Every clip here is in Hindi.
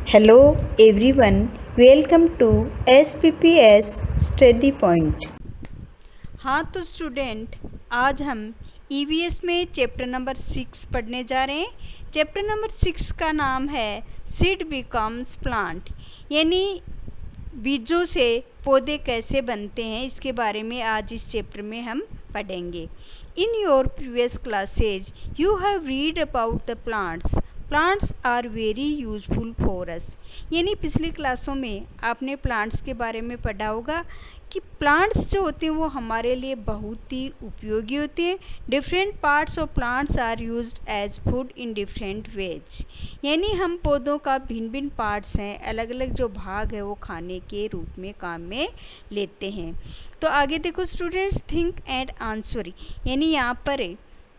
Hello everyone, welcome to SPPS Study Point। हाँ तो स्टूडेंट, आज हम ईवीएस में चैप्टर नंबर 6 पढ़ने जा रहे हैं। चैप्टर नंबर 6 का नाम है सीड बिकम्स प्लांट, यानी बीजों से पौधे कैसे बनते हैं, इसके बारे में आज इस चैप्टर में हम पढ़ेंगे। In your previous classes you have read about the plants are very useful for us, यानी पिछली क्लासों में आपने प्लांट्स के बारे में पढ़ा होगा कि प्लांट्स जो होते हैं वो हमारे लिए बहुत ही उपयोगी होते हैं। Different parts of plants are used as food in different ways, यानी हम पौधों का भिन्न भिन्न पार्ट्स हैं, अलग अलग जो भाग है वो खाने के रूप में काम में लेते हैं। तो आगे देखो स्टूडेंट्स, थिंक एंड आंसर, यानी यहाँ पर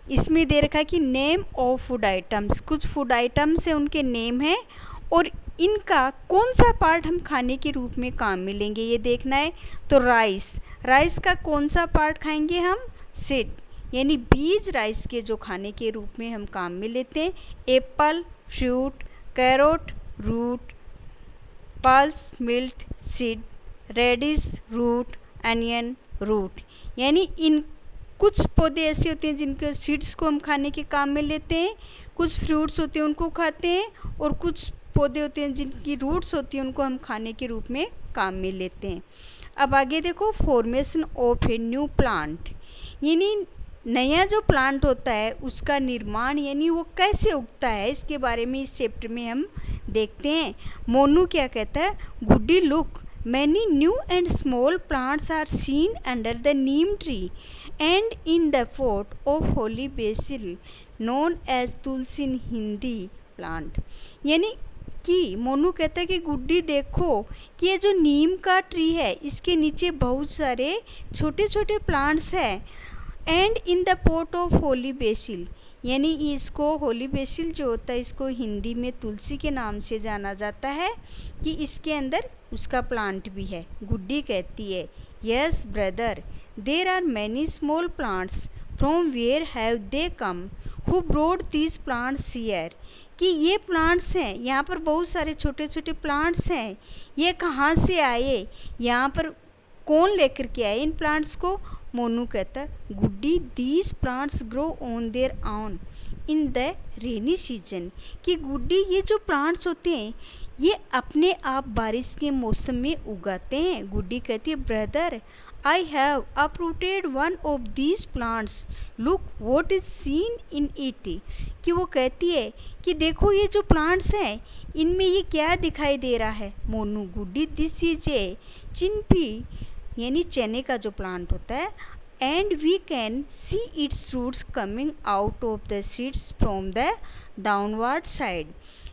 इसमें दे रखा है कि नेम ऑफ फूड आइटम्स, कुछ फूड आइटम्स हैं उनके नेम हैं और इनका कौन सा पार्ट हम खाने के रूप में काम में लेंगे ये देखना है। तो राइस का कौन सा पार्ट खाएंगे हम? सीड, यानी बीज राइस के जो खाने के रूप में हम काम में लेते हैं। Apple fruit, carrot root, pulse millet seed, radish root, onion root, यानी इन कुछ पौधे ऐसे होते हैं जिनके सीड्स को हम खाने के काम में लेते हैं, कुछ फ्रूट्स होते हैं उनको खाते हैं और कुछ पौधे होते हैं जिनकी रूट्स होती हैं उनको हम खाने के रूप में काम में लेते हैं। अब आगे देखो, formation of A new plant, यानी नया जो प्लांट होता है उसका निर्माण, यानी वो कैसे उगता है, इसके बारे में इस चैप्टर में हम देखते हैं। मोनू क्या कहता है? गुड्डी look, many new and small plants are seen under the neem tree and in the pot of holy basil known as tulsi in Hindi plant, यानी कि मोनू कहता है कि गुड्डी देखो कि ये जो नीम का ट्री है इसके नीचे बहुत सारे छोटे छोटे प्लांट्स हैं। And in the pot of holy basil, यानी इसको होली बेसिल जो होता है इसको हिंदी में तुलसी के नाम से जाना जाता है, कि इसके अंदर उसका प्लांट भी है। गुड्डी कहती है, yes brother, there are many small plants, from where have they come, who brought these plants here, कि ये प्लांट्स हैं, यहाँ पर बहुत सारे छोटे छोटे प्लांट्स हैं, ये कहाँ से आए, यहाँ पर कौन लेकर के आए इन प्लांट्स को? मोनू कहता है, Guddi these plants grow on their own in the rainy season, कि गुड्डी ये जो प्लांट्स होते हैं ये अपने आप बारिश के मौसम में उगाते हैं। गुड्डी कहती है, brother I have uprooted one of these plants, look what is seen in it, कि वो कहती है कि देखो ये जो प्लांट्स हैं इनमें ये क्या दिखाई दे रहा है। Monu, Guddi this is a chickpea, यानी चने का जो प्लांट होता है, and we can see its roots coming out of the seeds from the downward side,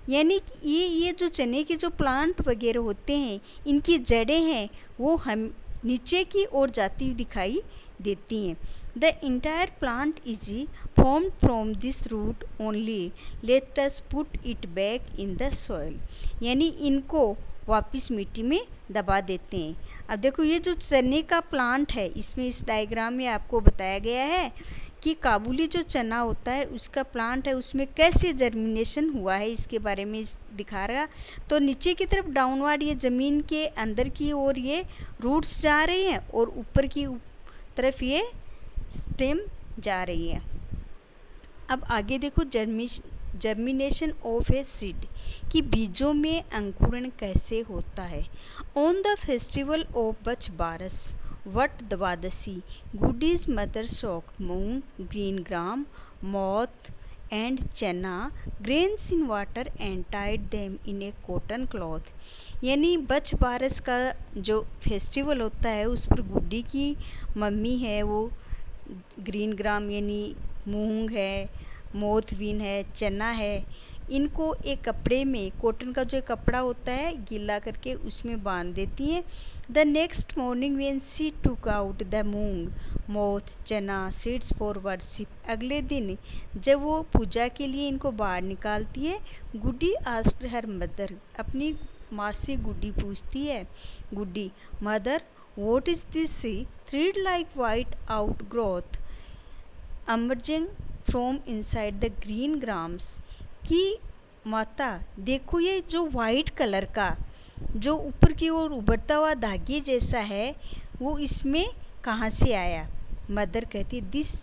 यानी कि ये जो चने के जो प्लांट वगैरह होते हैं इनकी जड़ें हैं वो हम नीचे की ओर जाती हुई दिखाई देती हैं। The entire plant is formed from this root only, let us put it back in the soil, यानी इनको वापस मिट्टी में दबा देते हैं। अब देखो ये जो चने का प्लांट है इसमें इस डायग्राम में आपको बताया गया है कि काबुली जो चना होता है उसका प्लांट है उसमें कैसे जर्मिनेशन हुआ है, इसके बारे में दिखा रहा। तो नीचे की तरफ डाउनवर्ड ये ज़मीन के अंदर की ओर ये रूट्स जा रही हैं और ऊपर की तरफ ये स्टेम जा रही है। अब आगे देखो, जर्मिनेशन ऑफ ए सीड, कि बीजों में अंकुरण कैसे होता है। On the festival of Bach Baras Vat Dwadashi, Guddi's mother soaked moong, green gram, moth and chana grains in water and tied them in a cotton cloth, यानी बच बारस का जो फेस्टिवल होता है उस पर गुड्डी की मम्मी है वो ग्रीन ग्राम यानी मूंग है, मोथवीन है, चना है, इनको एक कपड़े में, कॉटन का जो कपड़ा होता है गीला करके उसमें बांध देती हैं। The next morning when she took out the moong, moth, चना सीड्स फॉर वर्शिप, अगले दिन जब वो पूजा के लिए इनको बाहर निकालती है, गुड्डी आस्क्ड हर मदर, अपनी माँ से गुड्डी पूछती है, Guddi mother what is this thread like white out growth emerging from inside the green grams, कि माता देखो, ये जो वाइट कलर का जो ऊपर की ओर उभरता हुआ धागे जैसा है वो इसमें कहाँ से आया। मदर कहती दिस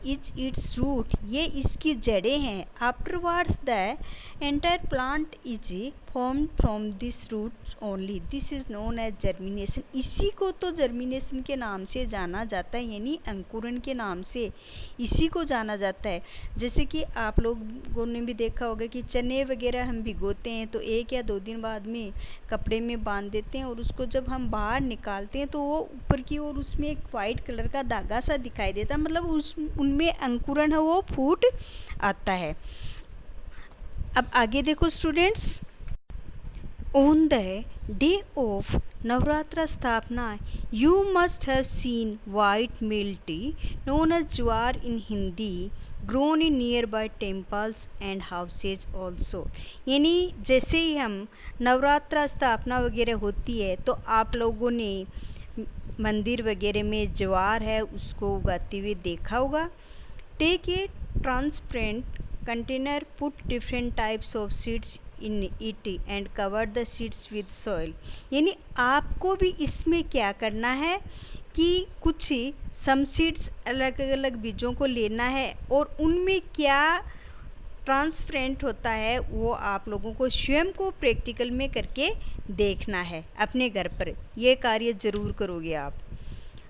इज इट्स रूट, ये इसकी जड़ें हैं। Afterwards the entire plant is formed from this root only, this is known as germination. इसी को तो जर्मिनेशन के नाम से जाना जाता है, यानी अंकुरण के नाम से इसी को जाना जाता है। जैसे कि आप लोगों ने भी देखा होगा कि चने वगैरह हम भिगोते हैं तो 1 या 2 दिन बाद में कपड़े में बांध देते हैं और उसको जब हम बाहर निकालते हैं तो वो ऊपर की ओर उसमें एक वाइट कलर का धागा सा दिखाई देता है, मतलब उनमें अंकुरण है वो फूट आता है। अब आगे देखो students, on the day of Navratra Sthapana you must have seen white millet known as jowar in Hindi grown in nearby temples and houses also. यानी जैसे ही हम नवरात्रा स्थापना वगैरह होती है तो आप लोगों ने मंदिर वगैरह में ज्वार है उसको उगाते हुए देखा होगा। Take a transparent container, put different types of seeds in it and cover the seeds with soil. यानी आपको भी इसमें क्या करना है कि कुछ सम सीड्स अलग अलग बीजों को लेना है और उनमें क्या ट्रांसपेरेंट होता है वो आप लोगों को स्वयं को प्रैक्टिकल में करके देखना है अपने घर पर। ये कार्य ज़रूर करोगे आप।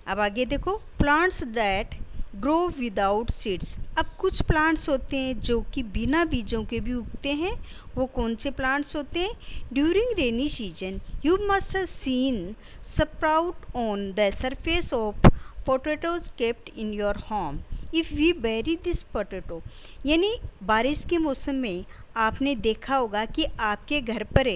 अब आगे देखो, plants that grow without seeds. अब कुछ प्लांट्स होते हैं जो कि बिना बीजों के भी उगते हैं। वो कौन से प्लांट्स होते हैं? During rainy season you must have seen sprout on the surface of potatoes kept in your home if we bury this potato. यानी बारिश के मौसम में आपने देखा होगा कि आपके घर पर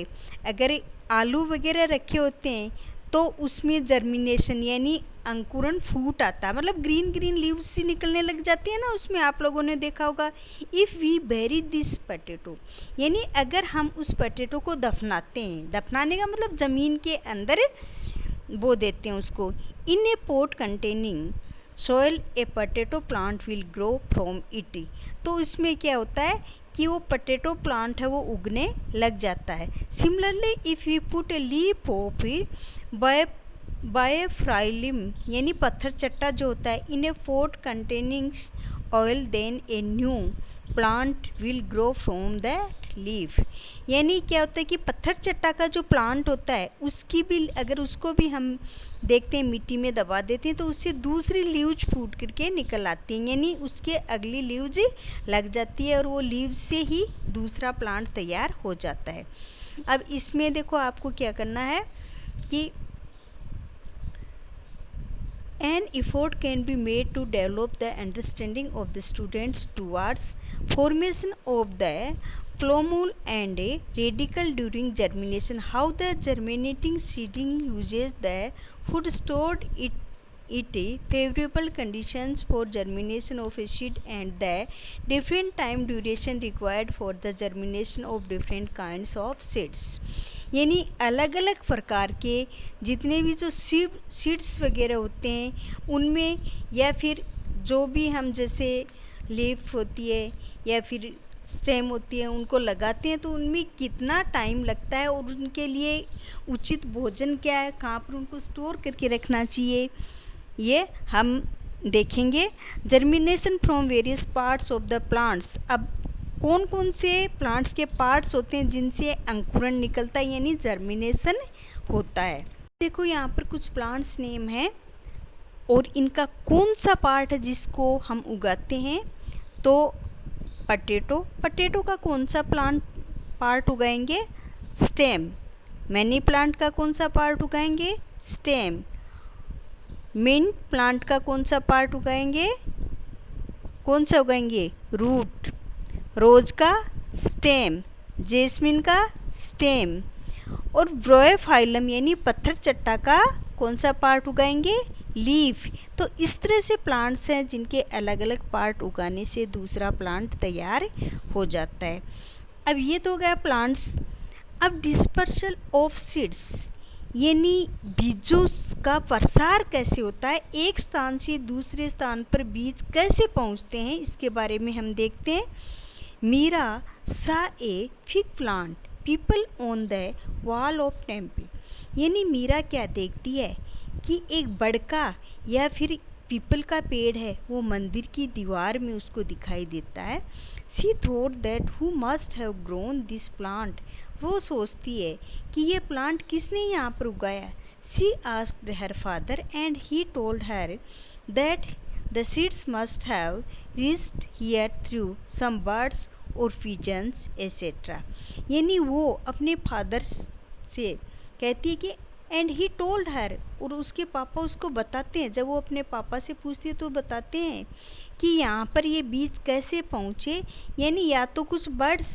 अगर आलू वगैरह रखे होते हैं तो उसमें जर्मिनेशन यानी अंकुरण फूट आता है, मतलब ग्रीन ग्रीन लीव्स सी निकलने लग जाती है ना, उसमें आप लोगों ने देखा होगा। If we bury this potato, यानी अगर हम उस पोटैटो को दफनाते हैं, दफनाने का मतलब ज़मीन के अंदर बो देते हैं उसको, in a pot containing soil a potato plant will grow from it. तो इसमें क्या होता है कि वो पोटैटो प्लांट है वो उगने लग जाता है। Similarly if you put a leaf of bryophyllum यानी पत्थर चट्टा जो होता है in a pot containing soil then a new plant will grow from that leaf. यानी क्या होता है कि पत्थर चट्टा का जो प्लांट होता है उसकी भी अगर उसको भी हम देखते हैं मिट्टी में दबा देते हैं तो उससे दूसरी लीव्स फूट करके निकल आती हैं, यानी उसके अगली लीव्स लग जाती है और वो लीव्स से ही दूसरा प्लांट तैयार हो जाता है। अब इसमें देखो आपको क्या करना है कि an effort can be made to develop the understanding of the students towards formation of the plumule and a radicle during germination, how the germinating seedling uses the food stored it favorable conditions for germination of a seed and the different time duration required for the germination of different kinds of seeds। यानी अलग अलग प्रकार के जितने भी जो सीड्स वगैरह होते हैं उनमें या फिर जो भी हम जैसे लीफ होती है या फिर स्टेम होती है उनको लगाते हैं तो उनमें कितना टाइम लगता है और उनके लिए उचित भोजन क्या है, कहाँ पर उनको स्टोर करके रखना चाहिए, ये हम देखेंगे। Germination from various parts of the plants. अब कौन कौन से प्लांट्स के पार्ट्स होते हैं जिनसे अंकुरण निकलता है यानी जर्मिनेशन होता है। देखो यहाँ पर कुछ प्लांट्स नेम हैं और इनका कौन सा पार्ट है जिसको हम उगाते हैं। तो पटेटो का कौन सा पार्ट उगाएंगे? स्टेम। मनी प्लांट का कौन सा पार्ट उगाएंगे? स्टेम। मिंट प्लांट का कौन सा पार्ट उगाएंगे? कौन सा उगाएंगे? रूट। रोज का स्टेम, जेस्मिन का स्टेम और ब्रोएफाइलम यानी पत्थर चट्टा का कौन सा पार्ट उगाएंगे? लीफ। तो इस तरह से प्लांट्स हैं जिनके अलग अलग पार्ट उगाने से दूसरा प्लांट तैयार हो जाता है। अब ये तो हो गया प्लांट्स। अब डिस्पर्सल ऑफ सीड्स यानी बीजों का प्रसार कैसे होता है, एक स्थान से दूसरे स्थान पर बीज कैसे पहुंचते हैं, इसके बारे में हम देखते हैं। Meera saw a fig plant peepal on the wall of temple. यानी मीरा क्या देखती है कि एक बड़का या फिर पीपल का पेड़ है, वो मंदिर की दीवार में उसको दिखाई देता है। She thought that who must have grown this plant. वो सोचती है कि ये प्लांट किसने यहाँ पर उगाया। She asked her father and he told her that the seeds must have reached here through some birds और पिजन्स एसेट्रा। यानी वो अपने फादर से कहती है कि एंड ही टोल्ड हर, और उसके पापा उसको बताते हैं। जब वो अपने पापा से पूछती है तो बताते हैं कि यहाँ पर ये बीज कैसे पहुँचे। यानी या तो कुछ बर्ड्स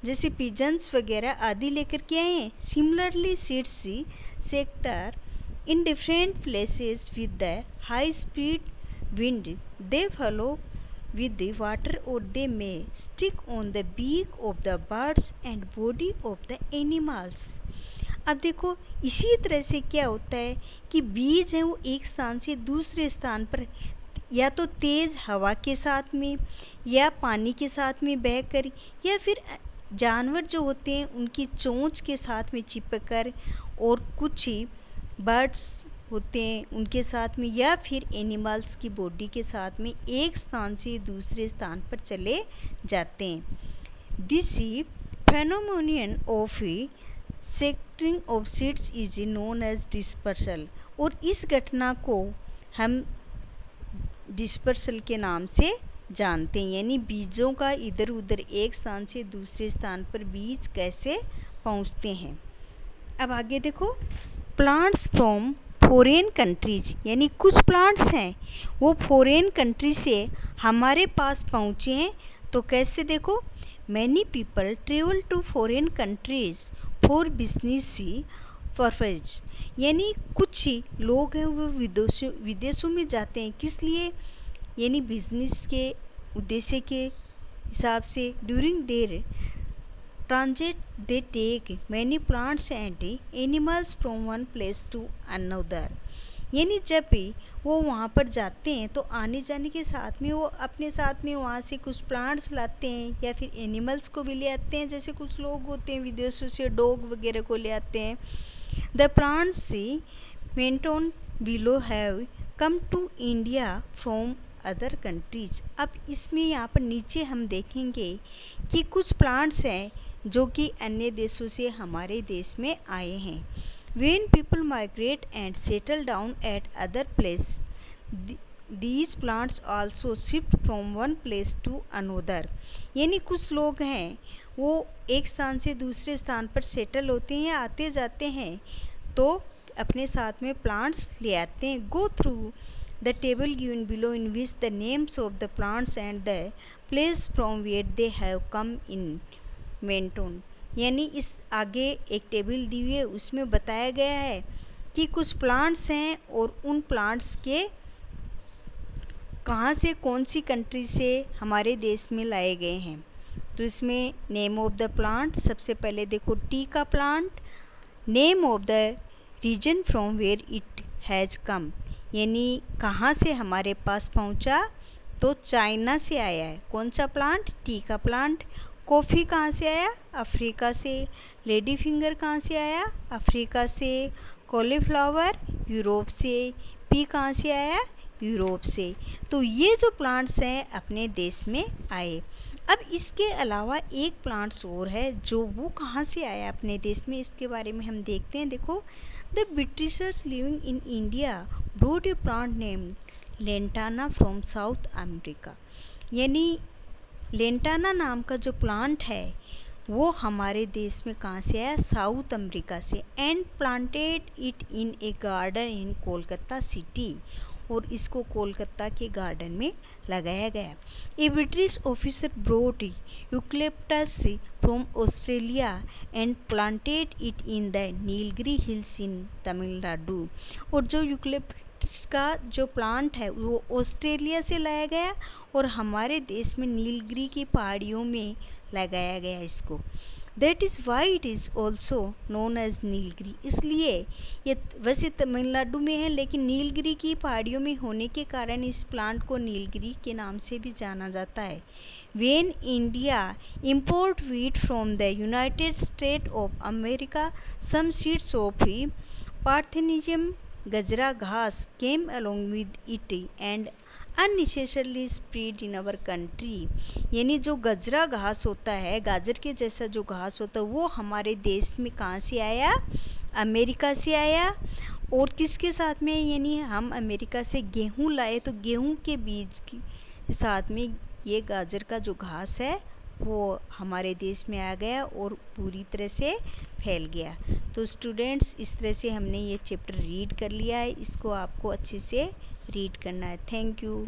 जैसे पिजन्स वगैरह आदि लेकर के आए हैं। Similarly seeds sector in different places with the high speed wind they follow with the water or they may stick on the beak of the birds and body of the animals। अब देखो इसी तरह से क्या होता है कि बीज हैं वो एक स्थान से दूसरे स्थान पर या तो तेज़ हवा के साथ में या पानी के साथ में बहकर या फिर जानवर जो होते हैं उनकी चोंच के साथ में चिपक कर और कुछ बर्ड्स होते हैं उनके साथ में या फिर एनिमल्स की बॉडी के साथ में एक स्थान से दूसरे स्थान पर चले जाते हैं। This phenomenon of scattering of seeds is known as dispersal. और इस घटना को हम डिस्पर्सल के नाम से जानते हैं। यानी बीजों का इधर उधर एक स्थान से दूसरे स्थान पर बीज कैसे पहुंचते हैं। अब आगे देखो, प्लांट्स फ्रॉम फॉरेन कंट्रीज। यानी कुछ प्लांट्स हैं वो फॉरेन कंट्री से हमारे पास पहुँचे हैं। तो कैसे देखो, many people travel to foreign countries for business purpose. यानी कुछ ही लोग हैं वो विदेशों में जाते हैं, किस लिए, यानी बिजनेस के उद्देश्य के हिसाब से। During their transit they take many plants and animals from one place to another. यानी जब भी वो वहाँ पर जाते हैं तो आने जाने के साथ में वो अपने साथ में वहाँ से कुछ प्लांट्स लाते हैं या फिर एनिमल्स को भी ले आते हैं। जैसे कुछ लोग होते हैं विदेशों से डॉग वगैरह को ले आते हैं। The plants mentioned below have come to India from other countries. अब इसमें यहाँ पर नीचे हम देखेंगे कि कुछ प्लांट्स हैं जो कि अन्य देशों से हमारे देश में आए हैं। When people migrate and settle down at other place, these plants also shift from one place to another। यानी कुछ लोग हैं वो एक स्थान से दूसरे स्थान पर सेटल होते हैं या आते जाते हैं तो अपने साथ में प्लांट्स ले आते हैं। Go through the table given below in which the names of the plants and the place from where they have come in मेंटोन। यानी इस आगे एक टेबल दी हुई है, उसमें बताया गया है कि कुछ प्लांट्स हैं और उन प्लांट्स के कहाँ से कौन सी कंट्री से हमारे देश में लाए गए हैं। तो इसमें नेम ऑफ द प्लांट, सबसे पहले देखो टी का plant, name of the region from where it has come. यानी कहाँ से हमारे पास पहुँचा, तो चाइना से आया है। कौन सा प्लांट, टी का प्लांट। कॉफ़ी कहाँ से आया, अफ्रीका से। लेडी फिंगर कहाँ से आया, अफ्रीका से। कॉलीफ्लावर यूरोप से। पी कहाँ से आया, यूरोप से। तो ये जो प्लांट्स हैं अपने देश में आए। अब इसके अलावा एक प्लांट्स और है जो वो कहाँ से आया अपने देश में, इसके बारे में हम देखते हैं। देखो, the Britishers living in India brought a plant named lantana from south America. यानी लेंटाना नाम का जो प्लांट है वो हमारे देश में कहाँ से आया, साउथ अमेरिका से। And planted it in a garden in Kolkata city. और इसको कोलकाता के गार्डन में लगाया गया। A British officer brought eucalyptus from Australia and planted it in the Nilgiri hills in Tamil Nadu. और जो यूकलिप्टस का जो प्लांट है वो ऑस्ट्रेलिया से लाया गया और हमारे देश में नीलगिरी की पहाड़ियों में लगाया गया इसको। That is why it is also known as Nilgiri. इसलिए ये वैसे तमिलनाडु में है, लेकिन नीलगिरी की पहाड़ियों में होने के कारण इस प्लांट को नीलगिरी के नाम से भी जाना जाता है। When India import wheat from the United States of America, some seeds of Parthenium gajra घास came along with it and unnecessarily spread in our country। यानी जो गजरा घास होता है, गाजर के जैसा जो घास होता है, वो हमारे देश में कहाँ से आया? अमेरिका से आया। और किसके साथ में? यानी हम अमेरिका से गेहूँ लाए, तो गेहूँ के बीज के साथ में ये गाजर का जो घास है वो हमारे देश में आ गया और पूरी तरह से फैल गया। तो स्टूडेंट्स, इस तरह से हमने ये चैप्टर रीड कर लिया है। इसको आपको अच्छे से रीड करना है। Thank you.